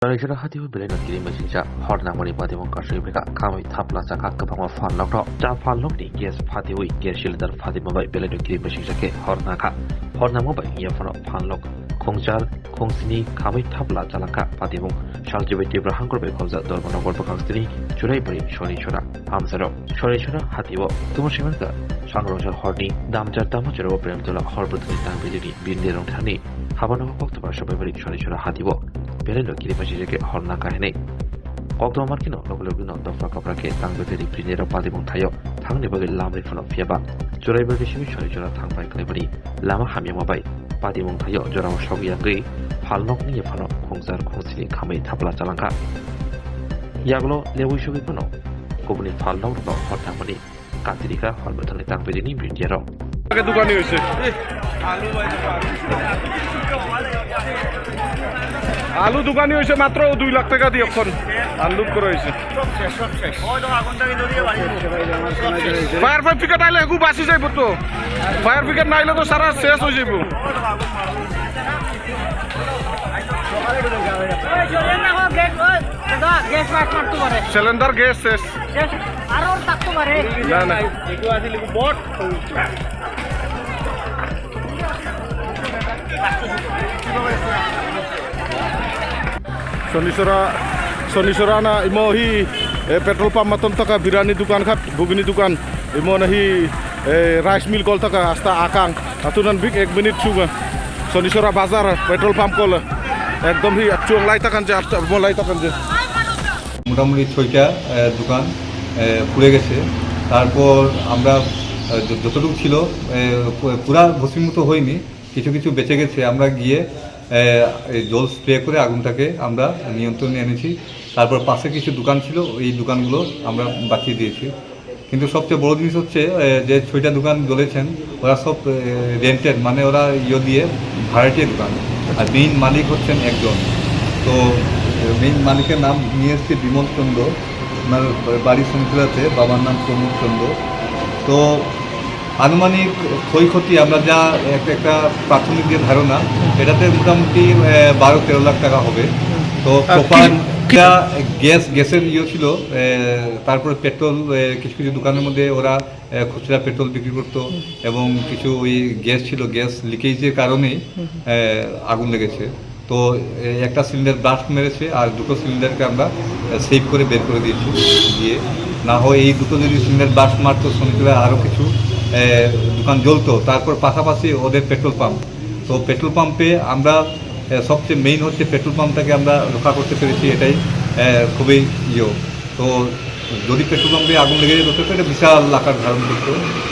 रायजोरा हाथिबो बेलेनगिरि मोनसिंजा हरनांगौनि बादिमों गासैबो खामै थाब्ला जाखा गोबां फानलक जा फानलकनि गेस फाथिवै गेस सिलिन्डार फाथिमबाय बेलेनगिरि मोनसिंजाके हरनांगौबाय इयाफोराव फानलक खंजार खंसिनि खामै थाब्ला जालाखा फाथिमुं सालजिबाय तीव्र हांगुरबाय खौजा दरमनगर बखांस्तिनि जुराइबरि सनिसरा हामसारो सनिसरा हाथिबो तुमसिमनका सांग्रंजर हरनि दामजार दामजरो प्रेमतला हरबुतनि दांबिलिनि बिन्देरं थानि हाबानो बक्तबार सबाइबरि सनिसरा हाथिबो बेलेनगिरि मोनसिंजाके हरना काहिनै Okto markino lokolo dofra kaprake tangbeteri prinero padimong tayo thangni bagi lamri fono fiaba jorai bagi simi chori jora thangbai klebari lama hamya mabai padimong tayo jora shogi yangi phalnok ni fono khongjar khongsini khamai thapla chalangka yaglo lewi shogi fono kobuni phalnok ro hothamani katirika holbethani tangbeteri ni brindiaro আগে দোকানে হইছে আলু দোকানে হইছে মাত্র 2 লাখ টাকা দিয়ে এখন আলু করে হইছে ফায়ার সার্টিফিকেট আইলে এগু বাসি যাইব তো ফায়ার সার্টিফিকেট নাইলে তো সারা শেষ হয়ে যাইব সিলিন্ডার গ্যাস শেষ আর থাকতে পারে না না এগু আসলে বট Sonisora na imo hi petrol pump maton taka birani dukan khat bugini dukan imo na hi rice mill kol taka asta akang atunan big 1 minute chuga Sonisora bazar petrol pump kol ekdom hi chuang lai takan je mo lai takan je মোটামুটি 6টা দোকান পুড়ে গেছে তারপর আমরা যতটুকু ছিল পুরা ভস্মীভূত হয়নি কিছু কিছু বেঁচে গেছে আমরা গিয়ে জল স্প্রে করে আগুনটাকে আমরা নিয়ন্ত্রণে এনেছি তারপর পাশে কিছু দোকান ছিল এই দোকানগুলো আমরা বাঁচিয়ে দিয়েছি কিন্তু সবচেয়ে বড় জিনিস হচ্ছে যে 6টা দোকান জ্বলেছেন ওরা সব রেন্টেড মানে ওরা দিয়ে ভাড়াটিয়া দোকান আর মেইন মালিক হচ্ছেন একজন তো মেইন মালিকের নাম নিয়ে এসছে বিমল চন্দ্র ওনার বাড়ি শঙ্করাতে বাবার নাম প্রমোদ চন্দ্র তো আনুমানিক ক্ষয়ক্ষতি আমরা যা একটা প্রাথমিক যে ধারণা এটাতে মোটামুটি 12-13 লাখ টাকা হবে তো গ্যাসের ছিল তারপরে পেট্রোল কিছু কিছু দোকানের মধ্যে ওরা খুচরা পেট্রোল বিক্রি করতো এবং কিছু ওই গ্যাস ছিল গ্যাস লিকেজের কারণেই আগুন লেগেছে তো একটা সিলিন্ডার ব্লাস্ট মেরেছে আর দুটো সিলিন্ডারকে আমরা সেভ করে বের করে দিয়েছি দিয়ে না হয় এই দুটো যদি সিলিন্ডার ব্লাস্ট মারতো শনিবার আরও কিছু দোকান জ্বলতো তারপর পাশাপাশি ওদের পেট্রোল পাম্প তো পেট্রোল পাম্পে আমরা সবচেয়ে মেইন হচ্ছে পেট্রোল পাম্পটাকে আমরা রক্ষা করতে পেরেছি এটাই খুবই তো যদি পেট্রোল পাম্পে আগুন লেগে যেত তো এটা বিশাল আকার ধারণ করতো